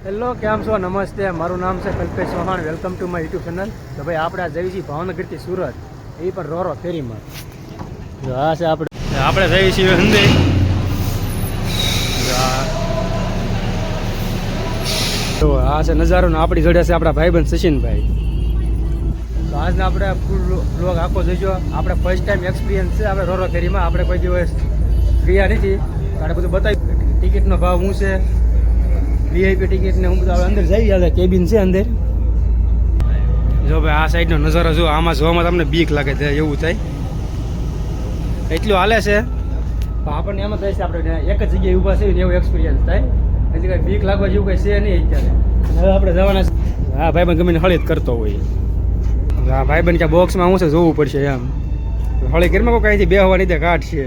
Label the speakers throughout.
Speaker 1: Hello, કેમ છો? નમસ્તે, મારું નામ છે Kalpesh Chauhan. Welcome to my YouTube channel. તો ભાઈ આપણે આ જઈએ છીએ ભાવનગરથી સુરત, એ પણ રોરો ફેરીમાં. જો આ છે આપણે જઈએ છીએ હંદે. તો આ છે નજારો ને આપણી જોડે છે આપણા ભાઈબંધ સચિનભાઈ. તો આજને આપણે ફૂલ બ્લોગ આખો જોઈજો. આપણે ફર્સ્ટ ટાઈમ એક્સપિરિયન્સ છે આપણે રોરો ફેરીમાં. આપણે કોઈ દિવસ ગયા નથી, આપણે બધું બતાવી. ટિકિટનો ભાવ શું છે, વીઆઈપી ટિકિટ ને હું બધું અંદર જઈ આવે. કેબિન છે અંદર. જો ભાઈ આ સાઈડનો નજારો જો, આમાં જોવામાં તમને બીક લાગે છે એવું થાય, એટલું હાલે છે. આપણને એમાં થાય છે આપણે એક જ જગ્યાએ ઊભા છે ને એવું એક્સપિરિયન્સ થાય. હજી કાંઈ બીક લાગવા જેવું કંઈ છે નહીં અત્યારે. હવે આપણે જવાના છે. હા ભાઈબંધ ગમે હળી જ કરતો હોય. હા ભાઈબંધ ક્યાં બોક્સમાં શું છે જોવું પડશે એમ. હળી ઘરમાં કોઈ કાંઈથી બે હવા નહીં કાઢ છે.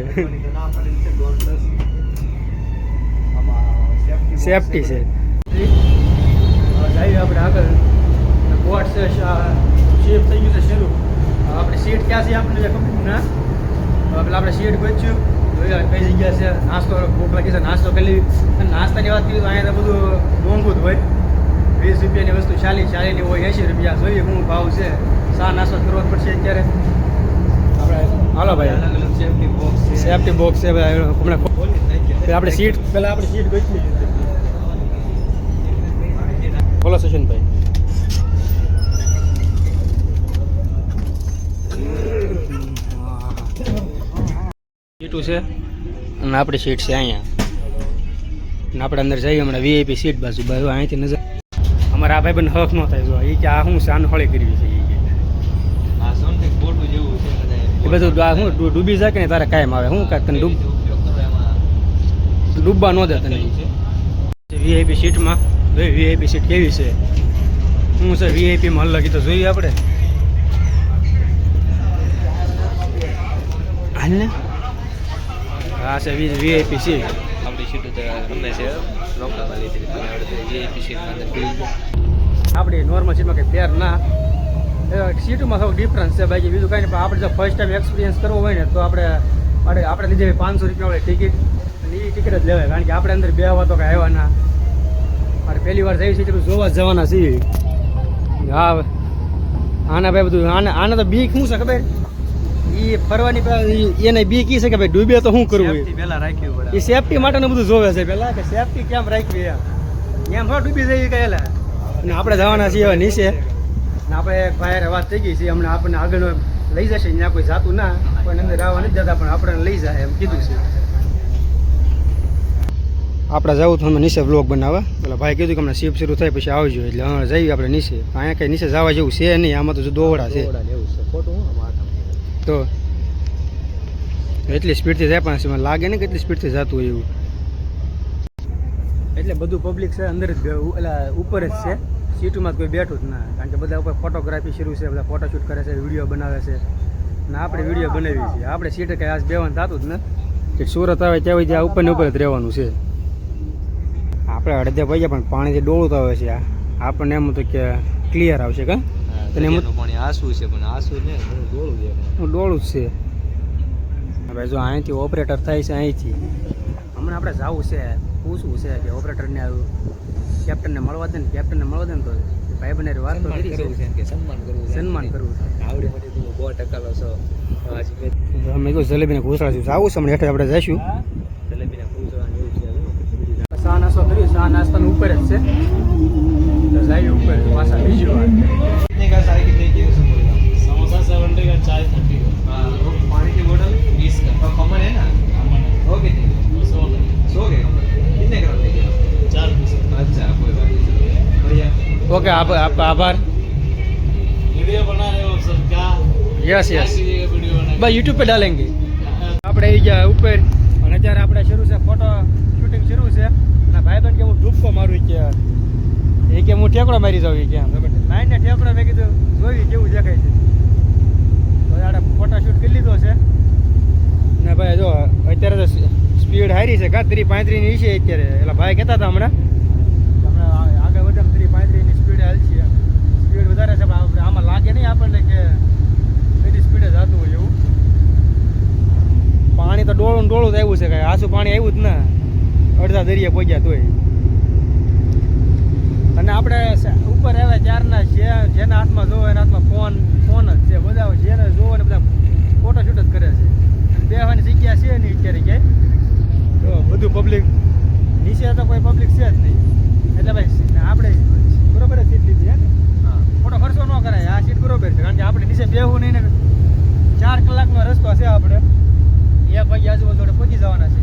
Speaker 1: સેફટી છે. જઈએ આપણે આગળ. બોટ છે, શિફ્ટ થઈ ગયું છે શરૂ. આપણે સીટ ક્યાં છે આપણને ખબર ના. પેલા આપણે સીટ ગોચ્યું, જોઈએ કઈ જગ્યા છે. નાસ્તો ભૂખ લાગી છે, નાસ્તો કરી લીધી. નાસ્તાની વાત કરીએ તો અહીંયા તો બધું મોંઘું જ હોય. 20 રૂપિયાની વસ્તુ 40ની હોય, 80 રૂપિયા. જોઈએ શું ભાવ છે. શા નાસ્તો કરવો પડશે અત્યારે. આપણે હાલો ભાઈ, અલગ અલગ સેફટી બોક્સ છે ભાઈ. હમણાં આપણે સીટ પહેલાં આપણે સીટ ગોચવી. બોલો સચિનભાઈ. સીટું છે અને આપણી સીટ છે અહીંયા. અને આપણે અંદર જઈએ હમણાં વીઆઈપી સીટ બાજુ. અહીંથી નજર અમારા આ ભાઈબંધ હક ન થાય. જો એ કે આ શું છે, આને હળી કરવી છે. એ બધું આ શું ડૂબી જાય કે ને તારે કાયમ આવે. શું કાંઈ તને ડૂબવા ન દે તને. વીઆઈપી સીટમાં જોઈએ વીઆઈપી સીટ કેવી છે, શું છે વીઆઈપીમાં અલગ. તો જોઈએ આપણે. હાલ ને હા છે વીઆઈપી સીટ.
Speaker 2: આપણી સીટ ગમે છે લોકલમાં લીધી, વીઆઈપી સીટમાં
Speaker 1: આપણી નોર્મલ સીટમાં કંઈ ફેર ના. સીટમાં થોડુંક ડિફરન્સ છે, બાકી બીજું કાંઈ નહીં. પણ આપણે જો ફર્સ્ટ ટાઈમ એક્સપિરિયન્સ કરવો હોય ને તો આપણે લીધે 500 રૂપિયા ટિકિટ. અને એ ટિકિટ જ લેવાય, કારણ કે આપણે અંદર બેહવા તો કાંઈ આવ્યા ના. આપણે પહેલી વાર જઈએ છીએ એટલું જોવા જ જવાના છીએ. હા આના ભાઈ બધું આને તો બીક શું છે ખબર? એ ફરવાની એને બીક એ છે કે ભાઈ ડૂબે તો શું કરવું.
Speaker 2: પહેલાં રાખ્યું પડે.
Speaker 1: એ સેફટી માટેનું બધું જોવે છે પહેલાં, કે સેફટી કેમ રાખવી એમ. એમ થોડા ડૂબી જઈએ કહેલા. અને આપણે જવાના છીએ હવે નીચે. અને આપણે એક ભાઈ વાત થઈ ગઈ છે, હમણાં આપણને આગળ લઈ જશે. ત્યાં કોઈ જાતું ના, કોઈ અંદર આવવા નથી જતા, પણ આપણને લઈ જાય એમ કીધું છે. આપણે જવું તો અમે નીચે બ્લોગ બનાવવા. પેલા ભાઈ કીધું કે હમણાં શિફ્ટ શરૂ થાય પછી આવજો, એટલે હવે જઈએ આપણે નીચે. અહીંયા કંઈ નીચે જવા જેવું છે નહીં, આમાં તો દોવડા છે. તો એટલી સ્પીડથી જાય પણ મને લાગે ને કેટલી સ્પીડથી જતું હોય એવું. એટલે બધું પબ્લિક છે અંદર જ, ઉપર જ છે. સીટમાં કોઈ બેઠું જ ના, કારણ કે બધા ઉપર ફોટોગ્રાફી શરૂ છે. બધા ફોટોશૂટ કરે છે, વિડીયો બનાવે છે. અને આપણે વિડીયો બનાવીએ છીએ. આપણે સીટે કંઈ આજ બેવાનું થતું જ ને. કે સુરત આવે ત્યાં ત્યાં ઉપરની ઉપર જ રહેવાનું છે. આપણે અડધે પૈસા પણ પાણીથી ડોળું તો આવે છે. આપણને એમ હતું કે ક્લિયર આવશે કે તને એમ
Speaker 2: પાણી આસુ છે, પણ આસુ ને ડોળું છે.
Speaker 1: ડોળું જ છે ભાઈ. જો અહીંથી ઓપરેટર થાય છે, અહીંથી હમણાં આપણે જવું છે, પૂછવું છે કે ઓપરેટરને કેપ્ટનને મળવા દે ને. કેપ્ટનને મળવા દે ને તો ભાઈ બને વાત તો કરી છે કે સન્માન કરવું છે.
Speaker 2: આવડી મોટી તું 100% લો છો.
Speaker 1: અમે કહું જલેબીને ઘૂસડાશું. જવું છે હમણાં હેઠળ આપણે જઈશું.
Speaker 2: જલેબીને પૂછવાનું એવું છે.
Speaker 1: શા નાસ્તો કર્યું, શા નાસ્તાનું ઉપર જ છે. તો જાય ઉપર પાછા બીજી વાર.
Speaker 2: समोसा 70 का, चाय 30 का, पानी की बोतल 20 का, खमन है ना? हो कितने? 100 के खमन कितने ग्राम लेके? 4 पीस. अच्छा कोई बात नहीं, बढ़िया.
Speaker 1: ओके आपका आभार.
Speaker 2: वीडियो बना रहे हो सर क्या?
Speaker 1: यस यस
Speaker 2: वीडियो बना
Speaker 1: बस यूट्यूब पे डालेंगे. આપણે આવી ગયા ઉપર અને અત્યારે આપણે શરૂ છે ફોટો શૂટિંગ શરૂ છે. અને ભાઈબંધ કે હું ડૂબકો મારું કે એ કે હું ઠેકડો મારી જાઉં કે નાઈને ઠેકડો. મેં કીધું જોઈ કેવું દેખાય છે. તો આપણે ફોટોશૂટ કરી લીધો છે. ને ભાઈ જો અત્યારે તો સ્પીડ હારી છે કા 30-35 ની છે અત્યારે. એટલે ભાઈ કહેતા હતા હમણાં આગળ વધે 30-35 ની સ્પીડ હાલ છે. સ્પીડ વધારે છે પણ આમાં લાગે નહીં આપણને કે એટલી સ્પીડે જતું હોય એવું. પાણી તો ડોળું જ આવ્યું છે, કાંઈ આસું પાણી આવ્યું જ ના. અડધા દરિયા પહોંચ્યા તોય. ત્યારના જેના હાથમાં જોવો એના હાથમાં ફોન જ છે. બધા જેને જોવો ને બધા ફોટોશૂટ જ કરે છે. અને બેહવાની જગ્યા છે નહીં અત્યારે ક્યાંય. તો બધું પબ્લિક નીચે તો કોઈ પબ્લિક છે જ નહીં. એટલે ભાઈ આપણે બરોબર જ સીટ લીધી હે ને. ખોટો ખર્ચો ન કરાય. આ સીટ બરોબર છે કારણ કે આપણે નીચે બેહવું નહીં ને 4 કલાકનો રસ્તો છે. આપણે 1 વાગે આજુબાજુ આપણે પહોંચી જવાના છે.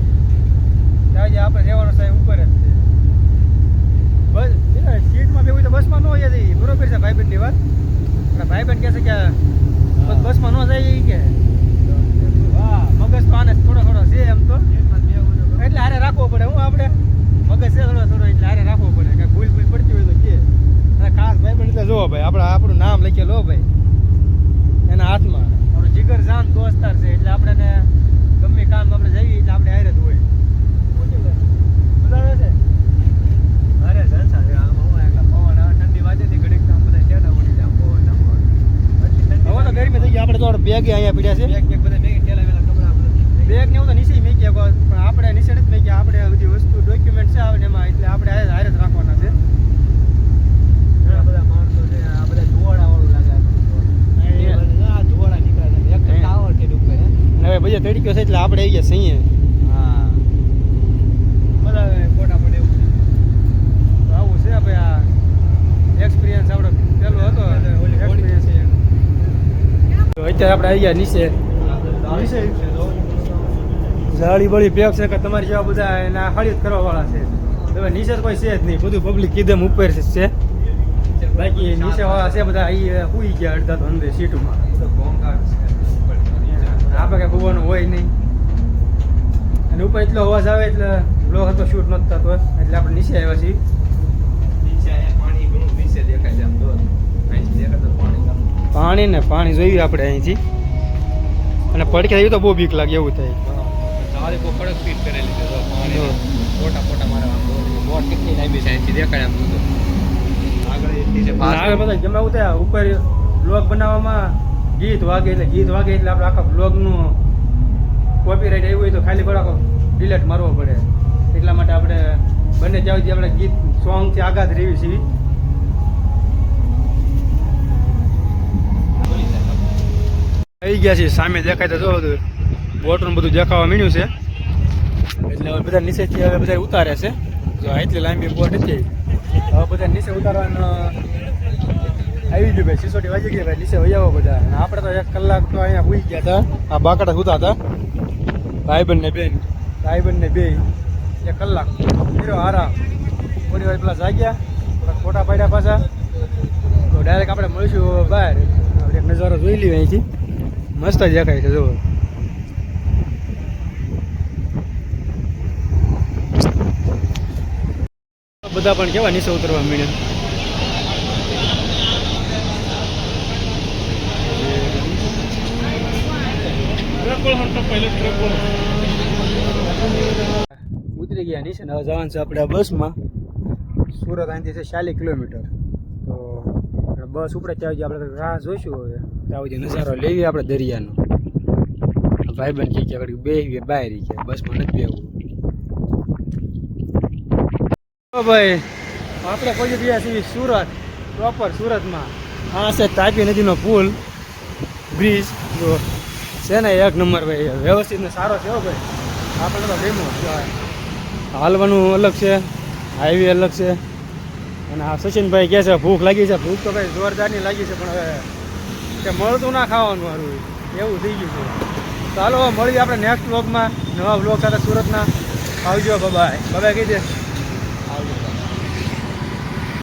Speaker 1: ત્યાં જે આપણે રહેવાનો સાહેબ ઉપર જ છે. બસ સીટમાં બેવું તો બસમાં ન હોય જઈ. બરોબર છે ભાઈબંધની વાત. અને ભાઈબંધ કહે છે કે બસમાં ન જાય કે વાહ મગજ તો આને થોડો છે એમ તો. એટલે હારે રાખવો પડે. હું આપણે મગજ છે થોડો એટલે હારે રાખવો પડે. કાંઈ ભૂલ પડતી હોય તો કે. અને ખાસ ભાઈબંધ એટલે જોવો ભાઈ આપણું નામ લખેલો ભાઈ એના હાથમાં. આપણો જીગર જાન દોસ્તાર છે એટલે આપણે ગમે કામ આપણે જઈએ એટલે આપણે હારે જ હોય. મજા આવે છે. અરે જલસા છે. આમાં હું એકલા પવન આવે ઠંડી વાજેથી ઘડીક કામ બધા શેડા ઉડી જાય પવન હવે તો ગરમી થઈ ગઈ. આપણે તો બેગ અહીંયા પીડ્યા છે. બેગ બધા મેગી ઠેલા વેલા કપડા બેગ ને એવું તો નીચે મેકી પણ આપણે નીચે નથી મેકી. આપણે બધી વસ્તુ ડોક્યુમેન્ટ છે આવે ને એમાં એટલે આપણે હારે જ રાખવાના છે. ઘણા બધા માણસો છે. આ બધા ધુવાડા વાળું લાગે. ધુવાડા નીકળે છે. એક ટાવર છે ઉપર હવે બધા તડક્યો છે એટલે આપણે આવી ગયા સહીએ. હા બધા ફોટા પડે એવું છે. તો આવું છે ભાઈ. આ એક્સપિરિયન્સ આપણો પેલો હતો એક્સપિરિયન્સ. તો અત્યારે આપણે આવી ગયા નીચે. જાળી બળી પેક છે કે તમારી જેવા બધા એના ખરીદ કરવા વાળા છે. હવે નીચે તો કોઈ છે જ નહીં. બધું પબ્લિક કીધેમ ઉપર છે. બાકી નીચે વાળા છે બધા અહીં સુઈ ગયા અડધા તો અંદર સીટમાં. આપણે કઈ હોવાનું હોય નહીં. અને ઉપર એટલો અવાજ આવે એટલે બ્લોગ હતો શૂટ નતો થતો એટલે આપણે નીચે આવ્યા છીએ. પાણી જોઈએ આપણે અહીંથી. અને પડકે આવ્યું તો બહુ બીક લાગે એવું થાય.
Speaker 2: બહુ કડક ફીટ કરેલી છે તો પાણી ફોટા મારવા બોટ કેટલી લાંબી છે અહીંથી દેખાય આમ બધું.
Speaker 1: આગળ બધા ગમે એવું થાય. ઉપર બ્લોગ બનાવવામાં ગીત વાગે એટલે આપણે આખા બ્લોગનું કોપીરાઇટ આવ્યું હોય તો ખાલી થોડાક ડિલેટ મારવો પડે. એટલા માટે આપણે બંને ત્યાં સુધી આપણે ગીત સોંગથી આઘાત રહેવી છીએ. આવી ગયા છીએ સામે દેખાય તો જો બધું બોટનું બધું દેખાવા માંડ્યું છે. એટલે હવે બધા નીચેથી હવે બધા ઉતારે છે. જો એટલી લાંબી બોટ હતી હવે બધા નીચે ઉતારવાનું આવી ગયું ભાઈ. સિસોટી વાગી ગઈ ભાઈ. નીચે વહી આવો બધા. અને આપણે તો 1 કલાક તો અહીંયા સુઈ ગયા હતા. આ બાકડા સુતા હતા ભાઈબંધ ને બે 1 કલાક કર્યો આરામ. થોડી વાર પેલા જાગ્યા થોડાક ફોટા પાડ્યા પાછા. તો ડાયરેક્ટ આપણે મળીશું બહાર. આપણે એક નજારો જોઈ લઈએ અહીંથી. મસ્ત જ દેખાય છે જુઓ. બધા પણ કેવા નીચે ઉતરવા મળ્યા. ઉતરી ગયા નીચે ને હવે જવાનું છે આપણે બસમાં. સુરત અહીંથી છે 40 કિલોમીટર. તો બસ ઉપડે ત્યાં સુધી આપણે રાહ જોઈશું. હવે ત્યાં સુધી નજારો લેવી આપણે દરિયાનો. ભાઈબંધ કે બેહીએ બહાર કે બસમાં નથી બેવું. ભાઈ આપણે પહોંચી ગયા છીએ સુરત પ્રોપર સુરતમાં. આ છે તાપી નદીનો પુલ બ્રિજ. જો છે ને 1 નંબર ભાઈ. વ્યવસ્થિત ને સારો છે હો ભાઈ. આપણે તો ગમ્યો. હાલવાનું અલગ છે, હાઈવે અલગ છે. અને આ સચિનભાઈ કહે છે ભૂખ લાગી છે. ભૂખ તો ભાઈ જોરદારની લાગી છે પણ હવે કે મળતું ના ખાવાનું સારું એવું થઈ ગયું છે. ચાલો મળીએ આપણે નેક્સ્ટ વ્લોગમાં નવા વ્લોગ સાથે સુરતના. આવજો. બાય બાય કહી દે.